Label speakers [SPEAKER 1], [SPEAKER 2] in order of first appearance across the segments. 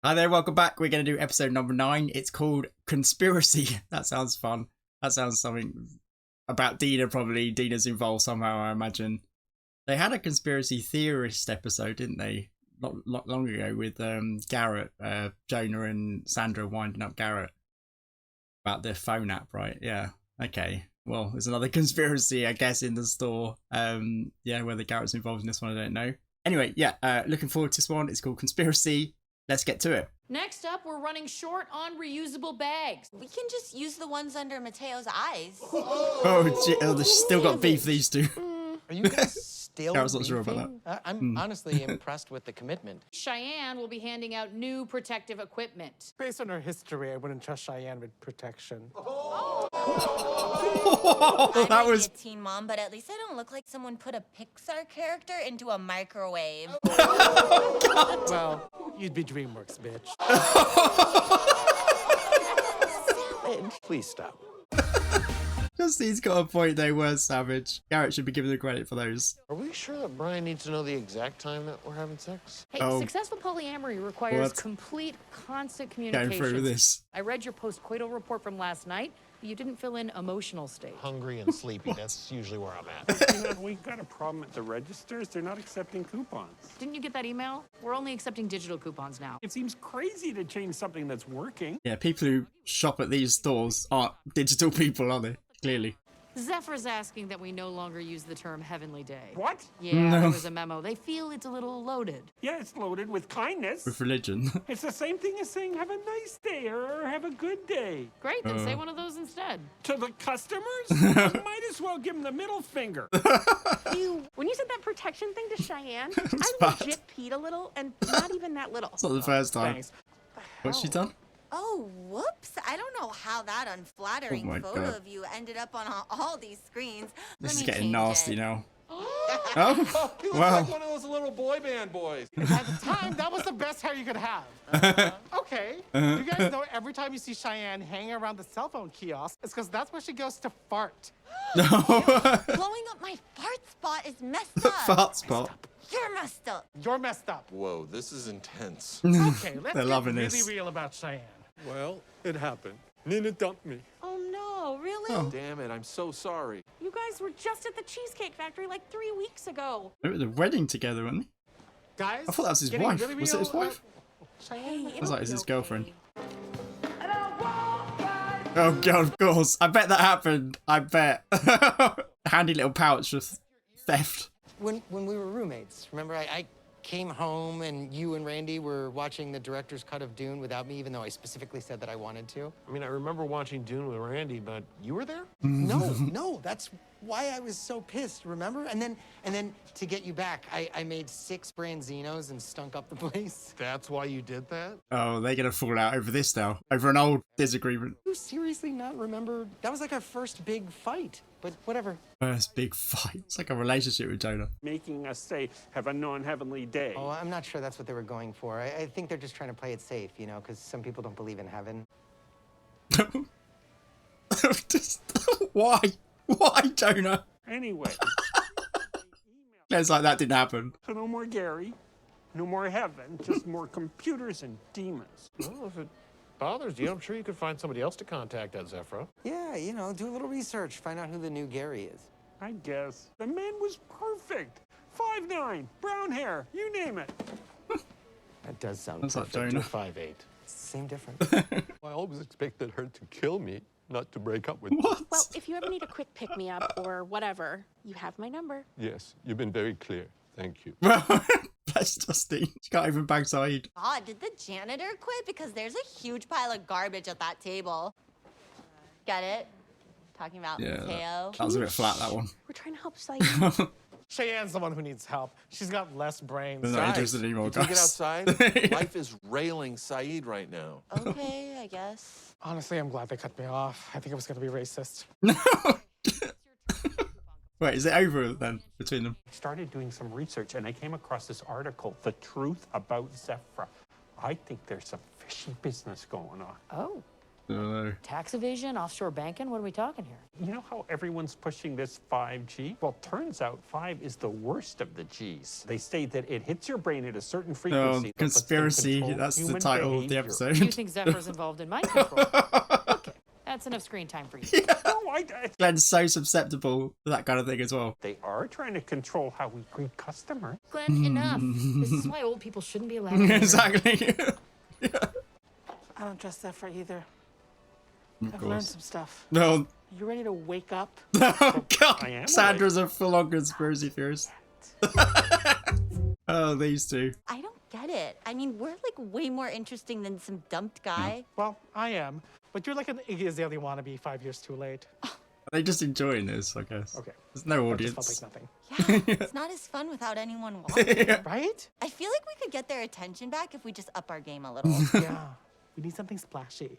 [SPEAKER 1] Hi there, welcome back. We're going to do episode number 9. It's called Conspiracy. That sounds fun. That sounds something about Dina, probably. Dina's involved somehow, I imagine. They had a conspiracy theorist episode, didn't they? Not long ago with Garrett, Jonah and Sandra winding up Garrett. About their phone app, right? Yeah. Okay. Well, there's another conspiracy, I guess, in the store. Yeah, whether Garrett's involved in this one, I don't know. Anyway, yeah, looking forward to this one. It's called Conspiracy. Let's get to it.
[SPEAKER 2] Next up, we're running short on reusable bags.
[SPEAKER 3] We can just use the ones under Mateo's eyes.
[SPEAKER 1] Oh, gee, they've still got beef, these two.
[SPEAKER 4] Are you guys still
[SPEAKER 1] I was not sure about
[SPEAKER 4] that. I'm honestly impressed with the commitment.
[SPEAKER 2] Cheyenne will be handing out new protective equipment.
[SPEAKER 5] Based on her history, I wouldn't trust Cheyenne with protection.
[SPEAKER 1] That was
[SPEAKER 3] a teen mom, but at least I don't look like someone put a Pixar character into a microwave.
[SPEAKER 5] Well, you'd be DreamWorks, bitch.
[SPEAKER 4] Please stop.
[SPEAKER 1] Justine's got a point. They were savage. Garrett should be given the credit for those.
[SPEAKER 6] Are we sure that Brian needs to know the exact time that we're having sex?
[SPEAKER 2] Hey,
[SPEAKER 1] Oh.
[SPEAKER 2] successful polyamory requires
[SPEAKER 1] What?
[SPEAKER 2] complete, constant
[SPEAKER 1] Going
[SPEAKER 2] communication.
[SPEAKER 1] through with this.
[SPEAKER 2] I read your post-coital report from last night. You didn't fill in emotional state.
[SPEAKER 6] Hungry and sleepy, that's usually where I'm at.
[SPEAKER 7] You know, we've got a problem at the registers. They're not accepting coupons.
[SPEAKER 2] Didn't you get that email? We're only accepting digital coupons now.
[SPEAKER 7] It seems crazy to change something that's working.
[SPEAKER 1] Yeah, people who shop at these stores aren't digital people, are they? Clearly.
[SPEAKER 2] Zephyr's asking that we no longer use the term heavenly day.
[SPEAKER 7] What?
[SPEAKER 2] Yeah, there was a memo. They feel it's a little loaded.
[SPEAKER 7] Yeah, it's loaded with kindness.
[SPEAKER 1] With religion.
[SPEAKER 7] It's the same thing as saying have a nice day or have a good day.
[SPEAKER 2] Great, then say one of those instead.
[SPEAKER 7] To the customers? Might as well give them the middle finger.
[SPEAKER 8] When you said that protection thing to Cheyenne, I
[SPEAKER 1] bad.
[SPEAKER 8] legit peed a little, and not even that little.
[SPEAKER 1] It's not the first time.
[SPEAKER 7] Thanks.
[SPEAKER 1] What's she done?
[SPEAKER 3] Oh, whoops. I don't know how that unflattering
[SPEAKER 1] Oh my
[SPEAKER 3] photo
[SPEAKER 1] God.
[SPEAKER 3] of you ended up on all these screens.
[SPEAKER 1] This
[SPEAKER 3] Let
[SPEAKER 1] is
[SPEAKER 3] me
[SPEAKER 1] getting
[SPEAKER 3] change
[SPEAKER 1] nasty
[SPEAKER 3] it.
[SPEAKER 1] now.
[SPEAKER 6] Oh, he looks
[SPEAKER 1] Wow.
[SPEAKER 6] like one of those little boy band boys.
[SPEAKER 5] At the time, that was the best hair you could have. Okay. You guys know every time you see Cheyenne hanging around the cell phone kiosk, it's because that's where she goes to fart.
[SPEAKER 3] Blowing up my fart spot is messed up.
[SPEAKER 1] Fart spot.
[SPEAKER 3] You're messed up.
[SPEAKER 5] You're messed up.
[SPEAKER 6] Whoa, this is intense.
[SPEAKER 5] Okay, let's
[SPEAKER 1] They're
[SPEAKER 5] get
[SPEAKER 1] loving
[SPEAKER 5] really
[SPEAKER 1] this.
[SPEAKER 5] real about Cheyenne.
[SPEAKER 7] Well, it happened. Nina dumped me.
[SPEAKER 8] Oh no, really?
[SPEAKER 1] Oh.
[SPEAKER 6] Damn it, I'm so sorry.
[SPEAKER 8] You guys were just at the Cheesecake Factory like 3 weeks ago.
[SPEAKER 1] They were at the wedding together, weren't they?
[SPEAKER 5] Guys,
[SPEAKER 1] I thought that was his
[SPEAKER 5] getting
[SPEAKER 1] wife.
[SPEAKER 5] really
[SPEAKER 1] Was it his
[SPEAKER 5] real,
[SPEAKER 1] wife?
[SPEAKER 5] Cheyenne?
[SPEAKER 1] I was like, it's his girlfriend.
[SPEAKER 8] Okay.
[SPEAKER 1] Oh god, of course. I bet that happened. I bet. Handy little pouch with theft.
[SPEAKER 4] When we were roommates, remember I came home and you and Randy were watching the director's cut of Dune without me, even though I specifically said that I wanted to?
[SPEAKER 6] I mean, I remember watching Dune with Randy, but you were there?
[SPEAKER 4] No, that's why I was so pissed, remember? And then to get you back, I made 6 branzinos and stunk up the place.
[SPEAKER 6] That's why you did that?
[SPEAKER 1] Oh, they're gonna fall out over this now. Over an old disagreement.
[SPEAKER 4] You seriously not remember? That was like our first big fight, but whatever.
[SPEAKER 1] First big fight. It's like a relationship with Jonah.
[SPEAKER 7] Making us say have a non-heavenly day.
[SPEAKER 4] Oh, I'm not sure that's what they were going for. I think they're just trying to play it safe, you know, because some people don't believe in heaven.
[SPEAKER 1] Just, why? Why, Jonah?
[SPEAKER 7] Anyway.
[SPEAKER 1] It's like that didn't happen.
[SPEAKER 7] So no more Gary, no more heaven, just more computers and demons.
[SPEAKER 6] Well, if it bothers you, I'm sure you could find somebody else to contact at Zephyr.
[SPEAKER 4] Yeah, you know, do a little research, find out who the new Gary is.
[SPEAKER 7] I guess. The man was perfect. 5'9", brown hair, you name it.
[SPEAKER 4] That does sound
[SPEAKER 1] That's like
[SPEAKER 4] perfect.
[SPEAKER 1] Jonah.
[SPEAKER 6] 5'8".
[SPEAKER 4] Same difference.
[SPEAKER 9] I always expected her to kill me, not to break up with me.
[SPEAKER 1] What?
[SPEAKER 8] Well, if you ever need a quick pick-me-up or whatever, you have my number.
[SPEAKER 9] Yes, you've been very clear. Thank you.
[SPEAKER 1] Bless Justine. She can't even bang Saeed.
[SPEAKER 3] God, did the janitor quit? Because there's a huge pile of garbage at that table. Get it? Talking about
[SPEAKER 1] Yeah,
[SPEAKER 3] Mateo.
[SPEAKER 1] that was a bit flat, that one.
[SPEAKER 8] We're trying to help Saeed.
[SPEAKER 5] Cheyenne's the one who needs help. She's got less brains.
[SPEAKER 1] They're not interested anymore,
[SPEAKER 6] you take it
[SPEAKER 1] guys.
[SPEAKER 6] outside? Life is railing Saeed right now.
[SPEAKER 3] Okay, I guess.
[SPEAKER 5] Honestly, I'm glad they cut me off. I think it was going to be racist.
[SPEAKER 1] No. Wait, is it over then between them?
[SPEAKER 7] I started doing some research and I came across this article, The Truth About Zephyr. I think there's some fishy business going on.
[SPEAKER 8] Oh,
[SPEAKER 1] No.
[SPEAKER 2] Tax evasion, offshore banking? What are we talking here?
[SPEAKER 7] You know how everyone's pushing this 5G? Well, turns out 5 is the worst of the Gs. They say that it hits your brain at a certain frequency. that lets them
[SPEAKER 1] Conspiracy.
[SPEAKER 7] control
[SPEAKER 1] That's the
[SPEAKER 7] human
[SPEAKER 1] title of the
[SPEAKER 7] behavior.
[SPEAKER 1] episode.
[SPEAKER 2] You think Zephyr's involved in mind control? Okay, that's enough screen time for you.
[SPEAKER 7] No, I
[SPEAKER 1] Glenn's so susceptible to that kind of thing as well.
[SPEAKER 7] They are trying to control how we greet customers.
[SPEAKER 2] Glenn, enough. This is why old people shouldn't be allowed in here.
[SPEAKER 1] Exactly.
[SPEAKER 5] I don't trust Zephyr either.
[SPEAKER 1] Of
[SPEAKER 5] I've learned
[SPEAKER 1] course.
[SPEAKER 5] some stuff.
[SPEAKER 1] No.
[SPEAKER 5] You ready to wake up?
[SPEAKER 1] Oh god.
[SPEAKER 7] I am
[SPEAKER 1] Sandra's a full-on conspiracy theorist. Oh, these two.
[SPEAKER 3] I don't get it. I mean, we're like way more interesting than some dumped guy.
[SPEAKER 5] Well, I am. But you're like an Iggy Azalea wannabe 5 years too late.
[SPEAKER 1] Are they just enjoying this, I guess?
[SPEAKER 5] Okay.
[SPEAKER 1] There's no
[SPEAKER 5] That just
[SPEAKER 1] audience.
[SPEAKER 5] felt like nothing.
[SPEAKER 3] Yeah, it's not as fun without anyone watching.
[SPEAKER 5] Right?
[SPEAKER 3] I feel like we could get their attention back if we just up our game a little.
[SPEAKER 5] Yeah. We need something splashy.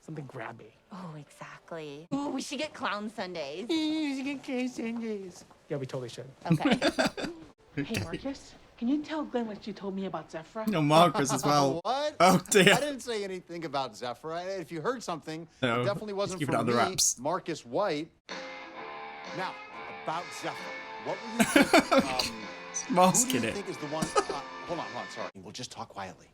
[SPEAKER 5] Something grabby.
[SPEAKER 3] Oh, exactly. Ooh, we should get clown Sundays.
[SPEAKER 5] Yeah, we totally should.
[SPEAKER 3] Okay.
[SPEAKER 5] Hey, Marcus, can you tell Glenn what you told me about Zephyr?
[SPEAKER 1] No, Marcus as well.
[SPEAKER 10] What?
[SPEAKER 1] Oh dear.
[SPEAKER 10] I didn't say anything about Zephyr. If you heard something,
[SPEAKER 1] No,
[SPEAKER 10] it definitely wasn't
[SPEAKER 1] keep it
[SPEAKER 10] from
[SPEAKER 1] under
[SPEAKER 10] me,
[SPEAKER 1] wraps.
[SPEAKER 10] Marcus White. Now, about Zephyr. What were you thinking? Who do
[SPEAKER 1] Masking
[SPEAKER 10] you
[SPEAKER 1] it.
[SPEAKER 10] think is the one? Hold on, sorry. We'll just talk quietly.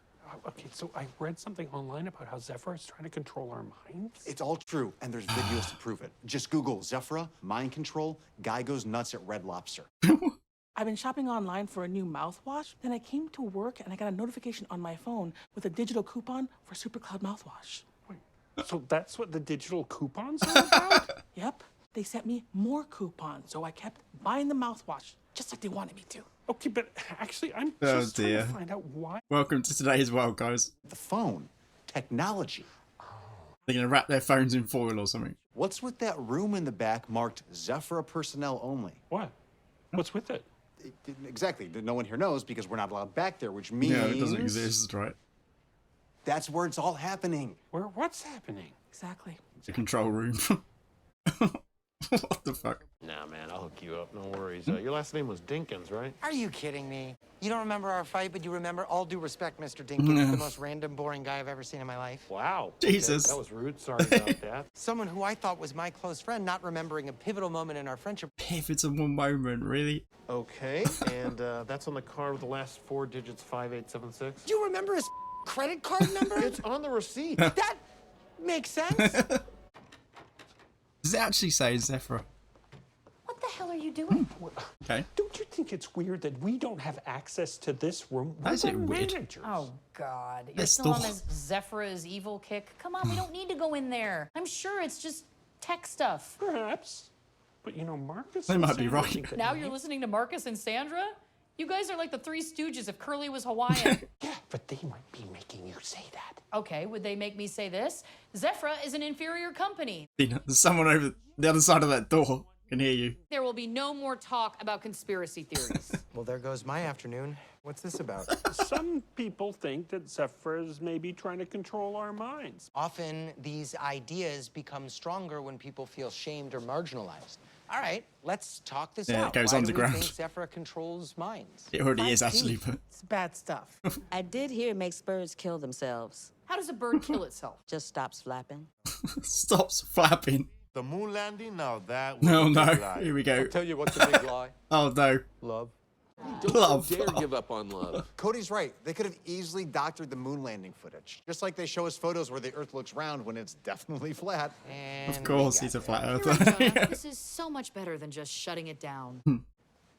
[SPEAKER 7] Okay, so I read something online about how Zephyr is trying to control our minds.
[SPEAKER 10] It's all true, and there's videos to prove it. Just Google Zephyr, mind control, guy goes nuts at Red Lobster.
[SPEAKER 5] I've been shopping online for a new mouthwash. Then I came to work and I got a notification on my phone with a digital coupon for Super Cloud mouthwash.
[SPEAKER 7] Wait, so that's what the digital coupons are about?
[SPEAKER 5] Yep. They sent me more coupons, so I kept buying the mouthwash, just like they wanted me to.
[SPEAKER 7] Okay, but actually, I'm
[SPEAKER 1] Oh,
[SPEAKER 7] just trying
[SPEAKER 1] dear.
[SPEAKER 7] to find out why.
[SPEAKER 1] Welcome to today's world, guys.
[SPEAKER 10] The phone, technology.
[SPEAKER 1] They're gonna wrap their phones in foil or something.
[SPEAKER 10] What's with that room in the back marked Zephyr personnel only?
[SPEAKER 7] What? What's with it?
[SPEAKER 10] Exactly. No one here knows because we're not allowed back there, which means...
[SPEAKER 1] No, it doesn't exist, right?
[SPEAKER 10] That's where it's all happening.
[SPEAKER 7] What's happening?
[SPEAKER 5] Exactly.
[SPEAKER 1] The control room. What the fuck?
[SPEAKER 6] Nah, man, I'll hook you up. No worries. Your last name was Dinkins, right?
[SPEAKER 4] Are you kidding me? You don't remember our fight, but you remember, all due respect, Mr. Dinkins, the most random, boring guy I've ever seen in my life.
[SPEAKER 6] Wow.
[SPEAKER 1] Jesus.
[SPEAKER 6] Okay, that was rude. Sorry about that.
[SPEAKER 4] Someone who I thought was my close friend, not remembering a pivotal moment in our friendship.
[SPEAKER 1] Pivotal moment, really?
[SPEAKER 6] Okay, and that's on the card with the last 4 digits, 5876.
[SPEAKER 4] Do you remember his credit card number?
[SPEAKER 6] It's on the receipt.
[SPEAKER 4] That makes sense.
[SPEAKER 1] Does it actually say Zephyr?
[SPEAKER 2] What the hell are you doing?
[SPEAKER 1] Okay.
[SPEAKER 7] Don't you think it's weird that we don't have access to this room?
[SPEAKER 1] That is
[SPEAKER 7] We're
[SPEAKER 1] it weird.
[SPEAKER 7] managers.
[SPEAKER 2] Oh, God. You're
[SPEAKER 1] That's
[SPEAKER 2] still on
[SPEAKER 1] the-
[SPEAKER 2] this Zephyr's evil kick? Come on, we don't need to go in there. I'm sure it's just tech stuff.
[SPEAKER 7] Perhaps. But you know, Marcus.
[SPEAKER 1] They
[SPEAKER 7] and
[SPEAKER 1] might be
[SPEAKER 7] Sandra
[SPEAKER 1] right.
[SPEAKER 7] think that
[SPEAKER 2] Now you're
[SPEAKER 7] maybe-
[SPEAKER 2] listening to Marcus and Sandra? You guys are like the Three Stooges if Curly was Hawaiian.
[SPEAKER 7] Yeah, but they might be making you say that.
[SPEAKER 2] Okay, would they make me say this? Zephyr is an inferior company.
[SPEAKER 1] There's someone over the other side of that door can hear you.
[SPEAKER 2] There will be no more talk about conspiracy theories.
[SPEAKER 4] Well, there goes my afternoon. What's this about?
[SPEAKER 7] Some people think that Zephyr is maybe trying to control our minds.
[SPEAKER 4] Often, these ideas become stronger when people feel shamed or marginalized. All right, let's talk this
[SPEAKER 1] Yeah, it
[SPEAKER 4] out.
[SPEAKER 1] goes
[SPEAKER 4] Why do
[SPEAKER 1] underground.
[SPEAKER 4] we think Zephyr controls minds?
[SPEAKER 1] It already is actually, but
[SPEAKER 5] It's bad stuff.
[SPEAKER 11] I did hear it makes birds kill themselves.
[SPEAKER 2] How does a bird kill itself?
[SPEAKER 11] Just stops flapping.
[SPEAKER 1] stops flapping.
[SPEAKER 9] The moon landing? Now that
[SPEAKER 1] No, no. Here we go.
[SPEAKER 9] Tell you what's a big lie.
[SPEAKER 1] Oh no.
[SPEAKER 9] Love.
[SPEAKER 1] Love.
[SPEAKER 9] Dare give up on love.
[SPEAKER 10] Cody's right. They could have easily doctored the moon landing footage. Just like they show us photos where the Earth looks round when it's definitely flat.
[SPEAKER 4] And
[SPEAKER 1] Of course,
[SPEAKER 4] we
[SPEAKER 1] he's a
[SPEAKER 4] got
[SPEAKER 1] flat
[SPEAKER 2] You're right,
[SPEAKER 1] earther.
[SPEAKER 2] Jonah. This is so much better than just shutting it down.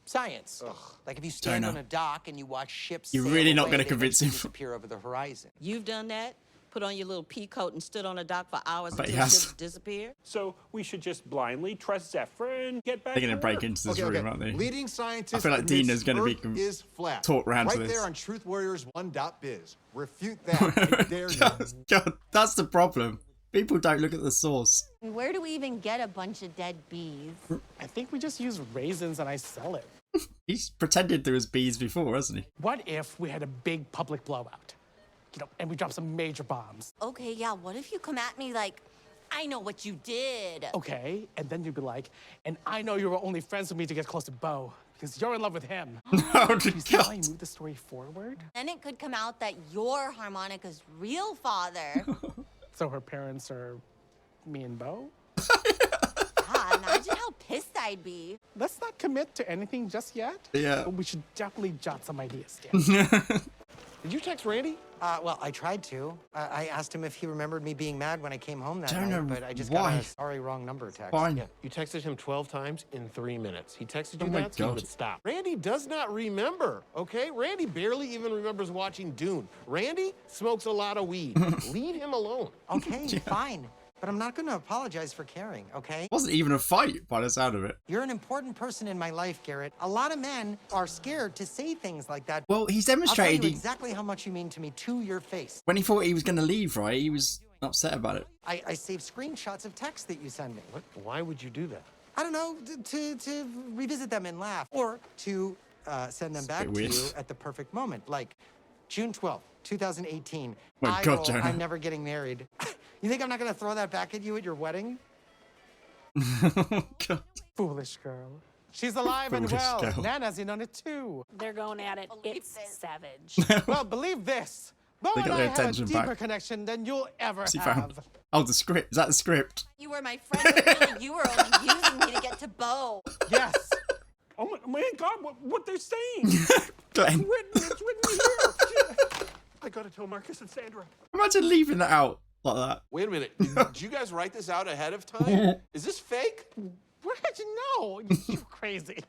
[SPEAKER 4] science. Like if you stand
[SPEAKER 1] Jonah.
[SPEAKER 4] on a dock and you watch ships
[SPEAKER 1] You're
[SPEAKER 4] sail
[SPEAKER 1] really not
[SPEAKER 4] away,
[SPEAKER 1] gonna
[SPEAKER 4] they
[SPEAKER 1] convince
[SPEAKER 4] eventually
[SPEAKER 1] him.
[SPEAKER 4] disappear over the horizon.
[SPEAKER 11] You've done that? Put on your little pea coat and stood on a dock for hours
[SPEAKER 1] bet he
[SPEAKER 11] until
[SPEAKER 1] has.
[SPEAKER 11] ships disappear?
[SPEAKER 7] So we should just blindly trust Zephyr and get back
[SPEAKER 1] They're gonna
[SPEAKER 7] to
[SPEAKER 1] break
[SPEAKER 7] work.
[SPEAKER 1] into this room, aren't they?
[SPEAKER 10] Leading scientists
[SPEAKER 1] I feel like
[SPEAKER 10] admits
[SPEAKER 1] Dina's gonna be
[SPEAKER 10] Earth is flat.
[SPEAKER 1] talked round to
[SPEAKER 10] right
[SPEAKER 1] this.
[SPEAKER 10] there on truthwarriors1.biz. Refute that. I dare you.
[SPEAKER 1] God, that's the problem. People don't look at the source.
[SPEAKER 3] Where do we even get a bunch of dead bees?
[SPEAKER 5] I think we just use raisins and I sell it.
[SPEAKER 1] He's pretended there was bees before, hasn't he?
[SPEAKER 5] What if we had a big public blowout? You know, and we dropped some major bombs.
[SPEAKER 3] Okay, yeah, what if you come at me like, I know what you did?
[SPEAKER 5] Okay, and then you'd be like, and I know you were only friends with me to get close to Bo, because you're in love with him.
[SPEAKER 1] Oh,
[SPEAKER 5] You see how I
[SPEAKER 1] God.
[SPEAKER 5] move the story forward?
[SPEAKER 3] Then it could come out that you're Harmonica's real father.
[SPEAKER 5] So her parents are me and Bo?
[SPEAKER 3] God, imagine how pissed I'd be.
[SPEAKER 5] Let's not commit to anything just yet.
[SPEAKER 1] Yeah.
[SPEAKER 5] But we should definitely jot some ideas down.
[SPEAKER 6] Did you text Randy?
[SPEAKER 4] Well, I tried to. I asked him if he remembered me being mad when I came home that
[SPEAKER 1] Don't
[SPEAKER 4] night,
[SPEAKER 1] know
[SPEAKER 4] but I just
[SPEAKER 1] why.
[SPEAKER 4] got a sorry, wrong number text.
[SPEAKER 1] Fine.
[SPEAKER 6] Yeah. You texted him 12 times in 3 minutes. He texted you
[SPEAKER 1] Oh my
[SPEAKER 6] that so you
[SPEAKER 1] God.
[SPEAKER 6] would stop. Randy does not remember, okay? Randy barely even remembers watching Dune. Randy smokes a lot of weed. Leave him alone.
[SPEAKER 4] Okay, fine. But I'm not going to apologize for caring, okay?
[SPEAKER 1] Wasn't even a fight by the sound of it.
[SPEAKER 4] You're an important person in my life, Garrett. A lot of men are scared to say things like that.
[SPEAKER 1] Well, he's
[SPEAKER 4] I'll tell
[SPEAKER 1] demonstrated
[SPEAKER 4] you exactly how much you mean to me to your face.
[SPEAKER 1] when he thought he was going to leave, right? He was upset about it.
[SPEAKER 4] I saved screenshots of texts that you send me.
[SPEAKER 6] What? Why would you do that?
[SPEAKER 4] I don't know, to revisit them and laugh. Or to send them back
[SPEAKER 1] bit
[SPEAKER 4] to
[SPEAKER 1] weird.
[SPEAKER 4] you at the perfect moment. Like June 12th, 2018.
[SPEAKER 1] My God, Jonah.
[SPEAKER 4] I'm never getting married. You think I'm not going to throw that back at you at your wedding?
[SPEAKER 1] God.
[SPEAKER 5] Foolish girl. She's alive and
[SPEAKER 1] Foolish
[SPEAKER 5] well.
[SPEAKER 1] girl.
[SPEAKER 5] Nana's in on it too.
[SPEAKER 8] They're going at it. It's savage.
[SPEAKER 5] Well, believe this. Bo
[SPEAKER 1] They
[SPEAKER 5] and
[SPEAKER 1] got
[SPEAKER 5] I
[SPEAKER 1] their
[SPEAKER 5] have a
[SPEAKER 1] attention
[SPEAKER 5] deeper
[SPEAKER 1] back.
[SPEAKER 5] connection than you'll ever
[SPEAKER 1] What's he
[SPEAKER 5] have.
[SPEAKER 1] found? Oh, the script. Is that the script?
[SPEAKER 3] You were my friend, but really you were only using me to get to Bo.
[SPEAKER 5] Yes.
[SPEAKER 7] Oh my God, what they're saying.
[SPEAKER 1] Glenn.
[SPEAKER 7] It's written here. I gotta tell Marcus and Sandra.
[SPEAKER 1] Imagine leaving that out like that.
[SPEAKER 9] Wait a minute. Did you guys write this out ahead of time? Is this fake?
[SPEAKER 5] Where did you know? You're crazy.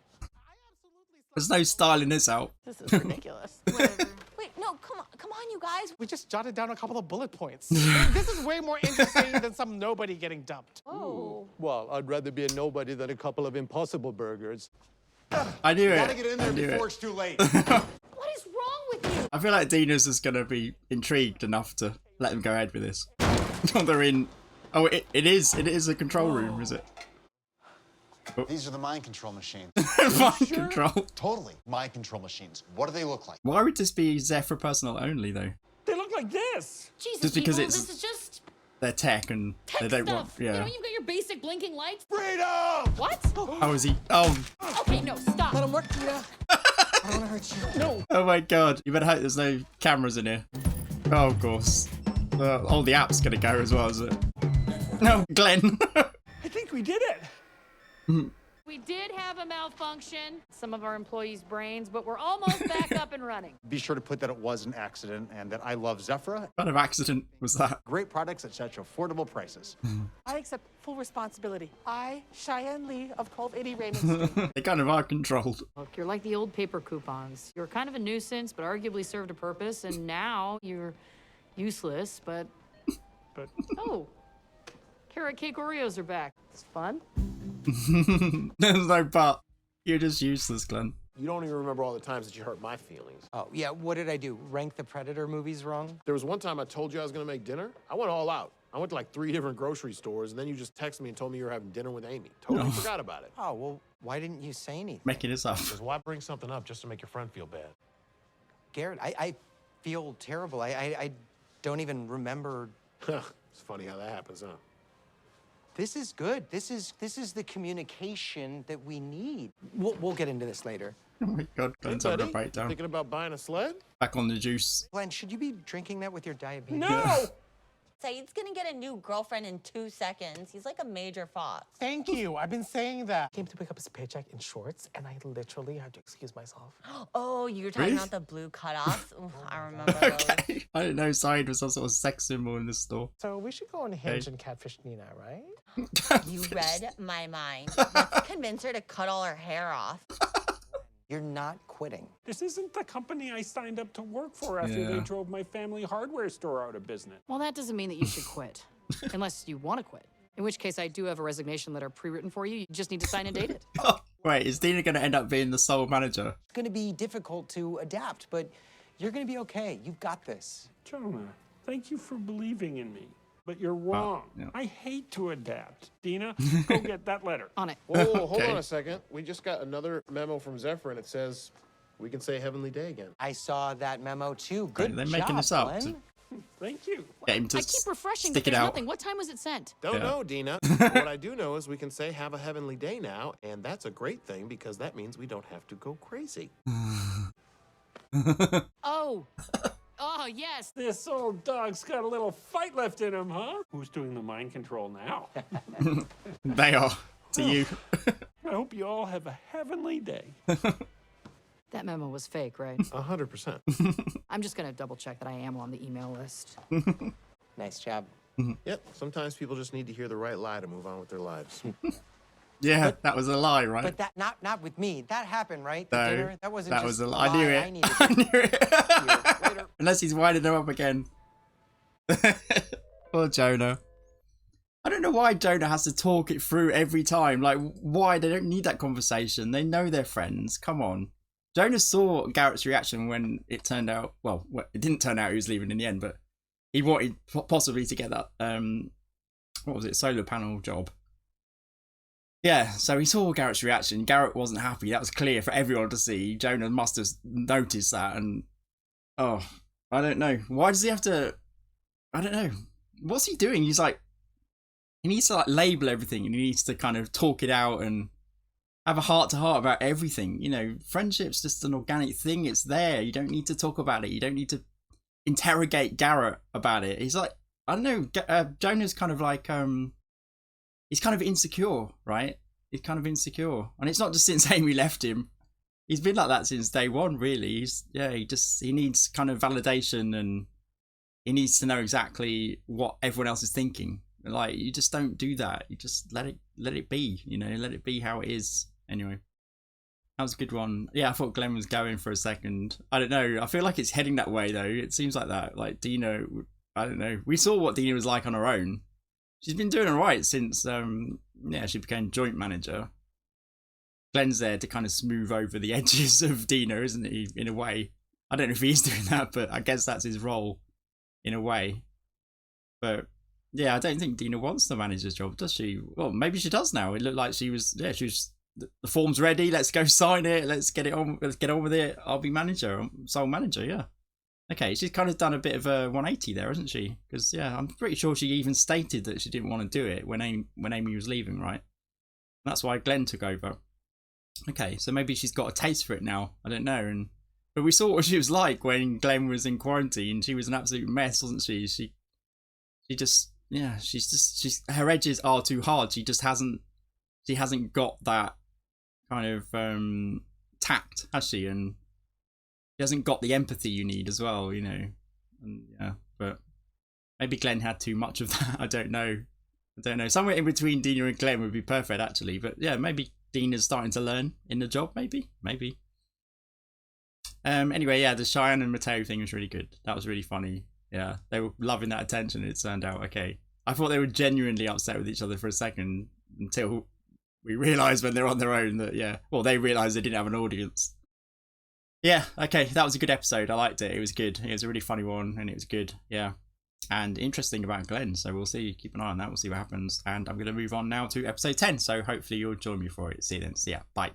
[SPEAKER 1] There's no styling this out.
[SPEAKER 8] This is ridiculous.
[SPEAKER 3] Wait, no, come on, you guys.
[SPEAKER 5] We just jotted down a couple of bullet points. This is way more interesting than some nobody getting dumped.
[SPEAKER 8] Oh.
[SPEAKER 9] Well, I'd rather be a nobody than a couple of impossible burgers.
[SPEAKER 1] I knew it.
[SPEAKER 10] Gotta get in there
[SPEAKER 1] I knew
[SPEAKER 10] before
[SPEAKER 1] it.
[SPEAKER 10] it's too late.
[SPEAKER 3] What is wrong with you?
[SPEAKER 1] I feel like Dina's just going to be intrigued enough to let them go ahead with this. They're in... Oh, it is a control room, is it?
[SPEAKER 10] These are the mind control machines.
[SPEAKER 1] Mind control.
[SPEAKER 10] Totally mind control machines. What do they look like?
[SPEAKER 1] Why would this be Zephyr personnel only, though?
[SPEAKER 7] They look like this.
[SPEAKER 2] Jesus,
[SPEAKER 1] Just because
[SPEAKER 2] people,
[SPEAKER 1] it's-
[SPEAKER 2] this is just
[SPEAKER 1] They're tech and
[SPEAKER 2] tech
[SPEAKER 1] they don't
[SPEAKER 2] stuff.
[SPEAKER 1] want... Yeah.
[SPEAKER 2] You know, you've got your basic blinking lights.
[SPEAKER 10] Freedom!
[SPEAKER 2] What?
[SPEAKER 1] Oh, is he... Oh,
[SPEAKER 2] Okay, no, stop.
[SPEAKER 5] Let him work, Tina.
[SPEAKER 4] I don't want to hurt you.
[SPEAKER 5] No.
[SPEAKER 1] oh my God. You better hope there's no cameras in here. Oh, of course. Oh, the app's going to go as well, is it? No, Glenn.
[SPEAKER 7] I think we did it.
[SPEAKER 2] We did have a malfunction, some of our employees' brains, but we're almost back up and running.
[SPEAKER 10] Be sure to put that it was an accident and that I love Zephyr.
[SPEAKER 1] What kind of accident was that?
[SPEAKER 10] Great products at such affordable prices.
[SPEAKER 5] I accept full responsibility. I, Cheyenne Lee of 1280 Raymond Street.
[SPEAKER 1] They kind of are controlled.
[SPEAKER 2] Look, you're like the old paper coupons. You were kind of a nuisance, but arguably served a purpose, and now you're useless, but... Oh, carrot cake Oreos are back. It's fun.
[SPEAKER 1] There's no but. You're just useless, Glenn.
[SPEAKER 6] You don't even remember all the times that you hurt my feelings.
[SPEAKER 4] Oh, yeah, what did I do? Rank the Predator movies wrong?
[SPEAKER 6] There was one time I told you I was gonna make dinner. I went all out. I went to like 3 different grocery stores, and then you just texted me and told me you were having dinner with Amy. Totally forgot about it.
[SPEAKER 4] Oh, well, why didn't you say anything?
[SPEAKER 1] Making this up.
[SPEAKER 6] Because why bring something up just to make your friend feel bad?
[SPEAKER 4] Garrett, I feel terrible. I don't even remember.
[SPEAKER 6] It's funny how that happens, huh?
[SPEAKER 4] This is good. This is the communication that we need. We'll get into this later.
[SPEAKER 1] Oh my God, Glenn's having a breakdown.
[SPEAKER 6] Thinking about buying a sled?
[SPEAKER 1] Back on the juice.
[SPEAKER 4] Glenn, should you be drinking that with your diabetes?
[SPEAKER 7] No.
[SPEAKER 3] Saeed's gonna get a new girlfriend in 2 seconds. He's like a major fox.
[SPEAKER 5] Thank you. I've been saying that. Came to pick up his paycheck in shorts, and I literally had to excuse myself.
[SPEAKER 3] Oh, you were talking
[SPEAKER 1] Really?
[SPEAKER 3] about the blue cutoffs? Ooh, I remember those.
[SPEAKER 1] Okay. I didn't know Saeed was some sort of sex symbol in the store.
[SPEAKER 5] So we should go on Hinge and catfish Nina, right?
[SPEAKER 3] You read my mind. Let's convince her to cut all her hair off.
[SPEAKER 4] You're not quitting.
[SPEAKER 7] This isn't the company I signed up to work for after
[SPEAKER 1] Yeah.
[SPEAKER 7] they drove my family hardware store out of business.
[SPEAKER 2] Well, that doesn't mean that you should quit, unless you want to quit. In which case, I do have a resignation letter pre-written for you. You just need to sign and date it.
[SPEAKER 1] Wait, is Dina going to end up being the sole manager?
[SPEAKER 4] It's going to be difficult to adapt, but you're going to be okay. You've got this.
[SPEAKER 7] Jonah, thank you for believing in me. But you're wrong.
[SPEAKER 1] yeah.
[SPEAKER 7] I hate to adapt. Dina, go get that letter.
[SPEAKER 2] On it.
[SPEAKER 6] Whoa, hold
[SPEAKER 1] Okay.
[SPEAKER 6] on a second. We just got another memo from Zephyr, and it says we can say Heavenly Day again.
[SPEAKER 4] I saw that memo too. Good
[SPEAKER 1] they're
[SPEAKER 4] job,
[SPEAKER 1] making this up
[SPEAKER 4] Glenn.
[SPEAKER 7] Thank you.
[SPEAKER 1] Get him to
[SPEAKER 2] I keep refreshing,
[SPEAKER 1] stick
[SPEAKER 2] but
[SPEAKER 1] it
[SPEAKER 2] there's
[SPEAKER 1] out.
[SPEAKER 2] nothing. What time was it sent?
[SPEAKER 6] Don't
[SPEAKER 1] Yeah.
[SPEAKER 6] know, Dina. But what I do know is we can say have a Heavenly Day now, and that's a great thing because that means we don't have to go crazy.
[SPEAKER 2] Oh, Oh, yes.
[SPEAKER 7] This old dog's got a little fight left in him, huh? Who's doing the mind control now?
[SPEAKER 1] They are. To you.
[SPEAKER 7] I hope you all have a heavenly day.
[SPEAKER 2] That memo was fake, right?
[SPEAKER 6] 100%.
[SPEAKER 2] I'm just gonna double check that I am on the email list.
[SPEAKER 4] Nice job.
[SPEAKER 6] Yep, sometimes people just need to hear the right lie to move on with their lives.
[SPEAKER 1] Yeah, that was a lie, right?
[SPEAKER 4] But that not with me. That happened, right? The
[SPEAKER 1] No,
[SPEAKER 4] dinner. That wasn't
[SPEAKER 1] that
[SPEAKER 4] just
[SPEAKER 1] was a
[SPEAKER 4] a
[SPEAKER 1] lie.
[SPEAKER 4] lie.
[SPEAKER 1] I knew it.
[SPEAKER 4] I needed
[SPEAKER 1] I knew it. Unless he's winding them up again. Poor Jonah. I don't know why Jonah has to talk it through every time. Like, why? They don't need that conversation. They know they're friends. Come on. Jonah saw Garrett's reaction when it turned out, well, it didn't turn out he was leaving in the end, but he wanted possibly to get that, what was it, solar panel job. Yeah, so he saw Garrett's reaction. Garrett wasn't happy. That was clear for everyone to see. Jonah must have noticed that. And, oh, I don't know. Why does he have to, I don't know. What's he doing? He's like, he needs to like label everything and he needs to kind of talk it out and have a heart-to-heart about everything. You know, friendship's just an organic thing. It's there. You don't need to talk about it. You don't need to interrogate Garrett about it. He's like, I don't know, Jonah's kind of like, he's kind of insecure, right? He's kind of insecure. And it's not just since Amy left him. He's been like that since day one, really. He needs kind of validation and he needs to know exactly what everyone else is thinking. Like, you just don't do that. You just let it be, you know, let it be how it is. Anyway, that was a good one. Yeah, I thought Glenn was going for a second. I don't know. I feel like it's heading that way, though. It seems like that. Like, Dina, I don't know. We saw what Dina was like on her own. She's been doing all right since, she became joint manager. Glenn's there to kind of smooth over the edges of Dina, isn't he, in a way? I don't know if he's doing that, but I guess that's his role, in a way. But yeah, I don't think Dina wants the manager's job, does she? Well, maybe she does now. It looked like she was, the form's ready, let's go sign it, let's get on with it. I'll be manager, sole manager, yeah. Okay, she's kind of done a bit of a 180 there, hasn't she? Because, yeah, I'm pretty sure she even stated that she didn't want to do it when Amy was leaving, right? That's why Glenn took over. Okay, so maybe she's got a taste for it now. I don't know. But we saw what she was like when Glenn was in quarantine. She was an absolute mess, wasn't she? She just, yeah, she's her edges are too hard. She hasn't got that kind of tact, has she? And she hasn't got the empathy you need as well, you know. And yeah, but maybe Glenn had too much of that. I don't know. Somewhere in between Dina and Glenn would be perfect, actually. But yeah, maybe Dina's starting to learn in the job. Maybe. Anyway, yeah, the Cheyenne and Mateo thing was really good. That was really funny. Yeah, they were loving that attention. It turned out okay. I thought they were genuinely upset with each other for a second until we realised when they're on their own that, yeah, well, they realised they didn't have an audience. Yeah, okay, that was a good episode. I liked it. It was good. It was a really funny one, and it was good. Yeah, and interesting about Glenn. So we'll see. Keep an eye on that. We'll see what happens. And I'm going to move on now to episode 10. So hopefully you'll join me for it. See you then. See ya. Bye.